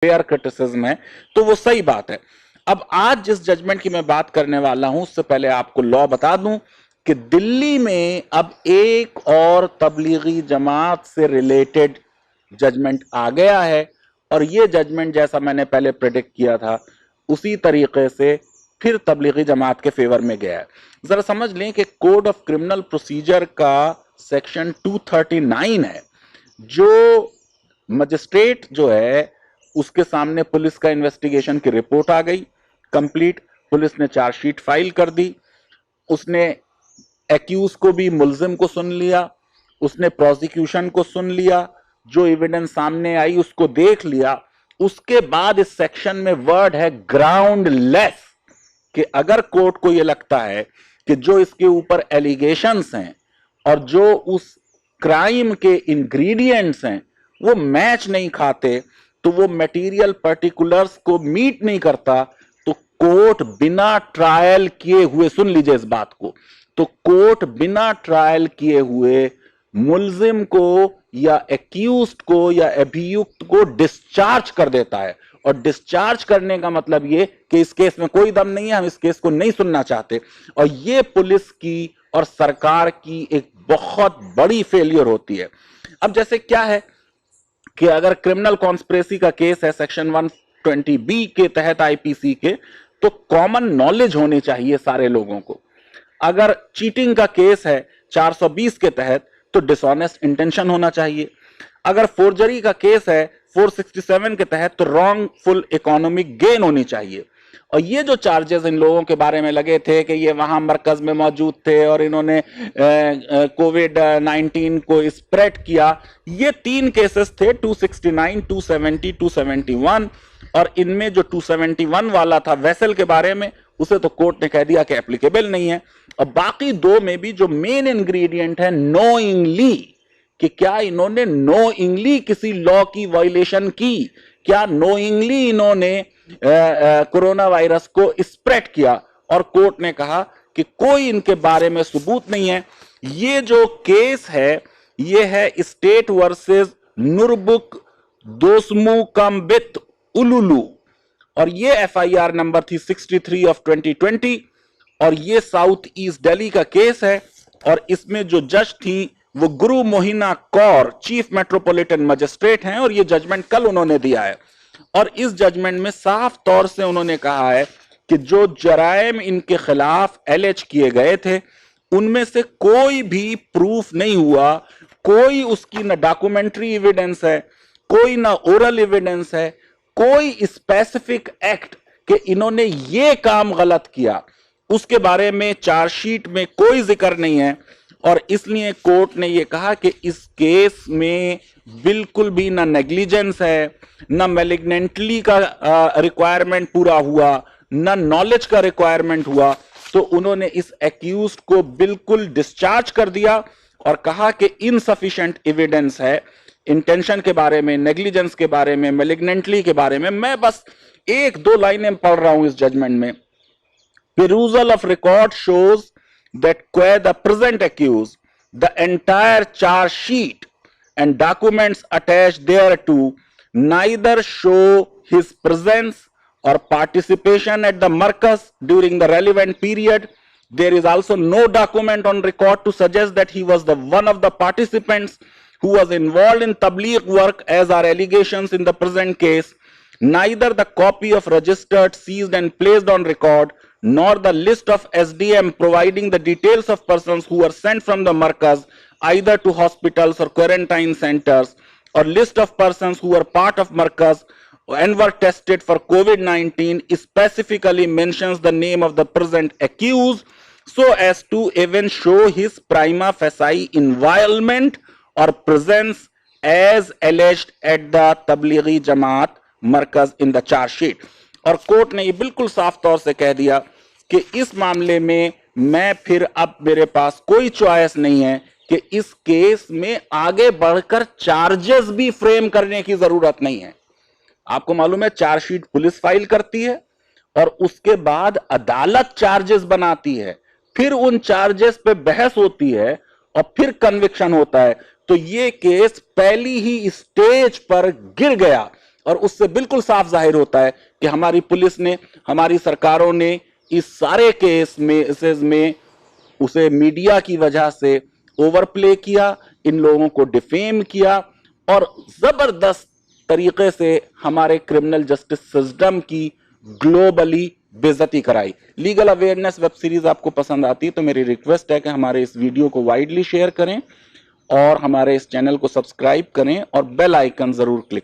Fair criticism है, तो वो सही बात है। अब आज जिस जजमेंट की मैं बात करने वाला हूं उससे पहले आपको लॉ बता दूं कि दिल्ली में अब एक और तबलीगी जमात से रिलेटेड जजमेंट आ गया है, और ये जजमेंट जैसा मैंने पहले प्रेडिक्ट किया था उसी तरीके से फिर तबलीगी जमात के फेवर में गया है। जरा समझ लें कि कोड ऑफ क्रिमिनल प्रोसीजर का सेक्शन 239 है, जो मजिस्ट्रेट जो है उसके सामने पुलिस का इन्वेस्टिगेशन की रिपोर्ट आ गई कंप्लीट, पुलिस ने चार्जशीट फाइल कर दी, उसने एक्यूज को भी, मुलजिम को सुन लिया, उसने प्रोसिक्यूशन को सुन लिया, जो एविडेंस सामने आई उसको देख लिया। उसके बाद इस सेक्शन में वर्ड है ग्राउंडलेस, कि अगर कोर्ट को यह लगता है कि जो इसके ऊपर एलिगेशंस हैं और जो उस क्राइम के इंग्रेडिएंट्स हैं वो मैच नहीं खाते, तो वो मटेरियल पर्टिकुलर्स को मीट नहीं करता, तो कोर्ट बिना ट्रायल किए हुए, सुन लीजिए इस बात को, तो कोर्ट बिना ट्रायल किए हुए मुलजिम को या एक्यूज्ड को या अभियुक्त को डिस्चार्ज कर देता है। और डिस्चार्ज करने का मतलब ये कि इस केस में कोई दम नहीं है, हम इस केस को नहीं सुनना चाहते। और ये पुलिस की और सरकार की एक बहुत बड़ी फेलियर होती है। अब जैसे क्या है कि अगर क्रिमिनल कॉन्स्पिरेसी का केस है सेक्शन 120B के तहत आईपीसी के, तो कॉमन नॉलेज होनी चाहिए सारे लोगों को। अगर चीटिंग का केस है 420 के तहत, तो डिसऑनेस्ट इंटेंशन होना चाहिए। अगर फोर्जरी का केस है 467 के तहत, तो रॉन्गफुल इकोनॉमिक गेन होनी चाहिए। और ये जो चार्जेस इन लोगों के बारे में लगे थे कि ये वहां मरकज में मौजूद थे और इन्होंने कोविड-19 को स्प्रेड किया, ये 3 केसेस थे, 269, 270, 271। और इनमें जो 271 वाला था वेसल के बारे में, उसे तो कोर्ट ने कह दिया कि एप्लीकेबल नहीं है। और बाकी 2 में भी जो मेन इंग्रेडिएंट है नोइंगली, कि क्या इन्होंने नोइंगली किसी लॉ की वायलेशन की, क्या नोइंगली इन्होंने कोरोना वायरस को स्प्रेड किया, और कोर्ट ने कहा कि कोई इनके बारे में सबूत नहीं है। ये जो केस है ये है स्टेट वर्सेस नुरबुक दोस्मुकम्बित उलुलू, और ये एफआईआर नंबर थी 63 ऑफ 2020, और ये साउथ ईस्ट दिल्ली का केस है। और इसमें जो जज थी वो गुरु Mohina Kaur, chief metropolitan magistrate हैं, और ये जजमेंट कल उन्होंने दिया है। और इस जजमेंट में साफ तौर से उन्होंने कहा है कि जो जराइम इनके खिलाफ एलेज किए गए थे उनमें से कोई भी प्रूफ नहीं हुआ, कोई उसकी ना डॉक्यूमेंट्री एविडेंस है, कोई ना ओरल एविडेंस है, कोई स्पेसिफिक एक्ट कि इन्होंने ये काम गलत किया उसके बारे में चार्जशीट में कोई जिक्र नहीं है। और इसलिए कोर्ट ने यह कहा कि इस केस में बिल्कुल भी ना नेग्लिजेंस है, ना मैलिग्नेंटली का रिक्वायरमेंट पूरा हुआ, ना नॉलेज का रिक्वायरमेंट हुआ। तो उन्होंने इस एक्यूज्ड को बिल्कुल डिस्चार्ज कर दिया और कहा कि इनसफिशिएंट एविडेंस है इंटेंशन के बारे में, नेग्लिजेंस के बारे में, मैलिग्नेंटली के बारे में। मैं बस 1-2 लाइनें पढ़ रहा हूं इस जजमेंट में। Perusal of record shows that the present accused, the entire charge sheet and documents attached thereto neither show his presence or participation at the markaz during the relevant period. There is also no document on record to suggest that he was the one of the participants who was involved in tabligh work, as are allegations in the present case. Neither the copy of registered, seized and placed on record, nor the list of SDM providing the details of persons who were sent from the markaz either to hospitals or quarantine centers, or list of persons who were part of markaz and were tested for COVID-19 specifically mentions the name of the present accused, so as to even show his prima facie involvement or presence as alleged at the Tablighi Jamaat markaz in the charge sheet. और court ने ये बिल्कुल साफ तौर से कह दिया कि इस मामले में मैं फिर अब मेरे पास कोई चॉइस नहीं है कि इस केस में आगे बढ़कर चार्जेस भी फ्रेम करने की जरूरत नहीं है। आपको मालूम है चार्जशीट पुलिस फाइल करती है और उसके बाद अदालत चार्जेस बनाती है, फिर उन चार्जेस पे बहस होती है और फिर कन्विक्शन होता है। तो ये केस पहली ही स्टेज पर गिर गया और उससे बिल्कुल साफ जाहिर होता है कि हमारी पुलिस ने, हमारी सरकारों ने इस सारे केसेस में उसे मीडिया की वजह से ओवरप्ले किया, इन लोगों को डिफेम किया और जबरदस्त तरीके से हमारे क्रिमिनल जस्टिस सिस्टम की ग्लोबली बेइज्जती कराई। लीगल अवेयरनेस वेब सीरीज आपको पसंद आती है तो मेरी रिक्वेस्ट है कि हमारे इस वीडियो को वाइडली शेयर करें और हमारे इस चैनल को सब्सक्राइब करें और बेल आइकन जरूर क्लिक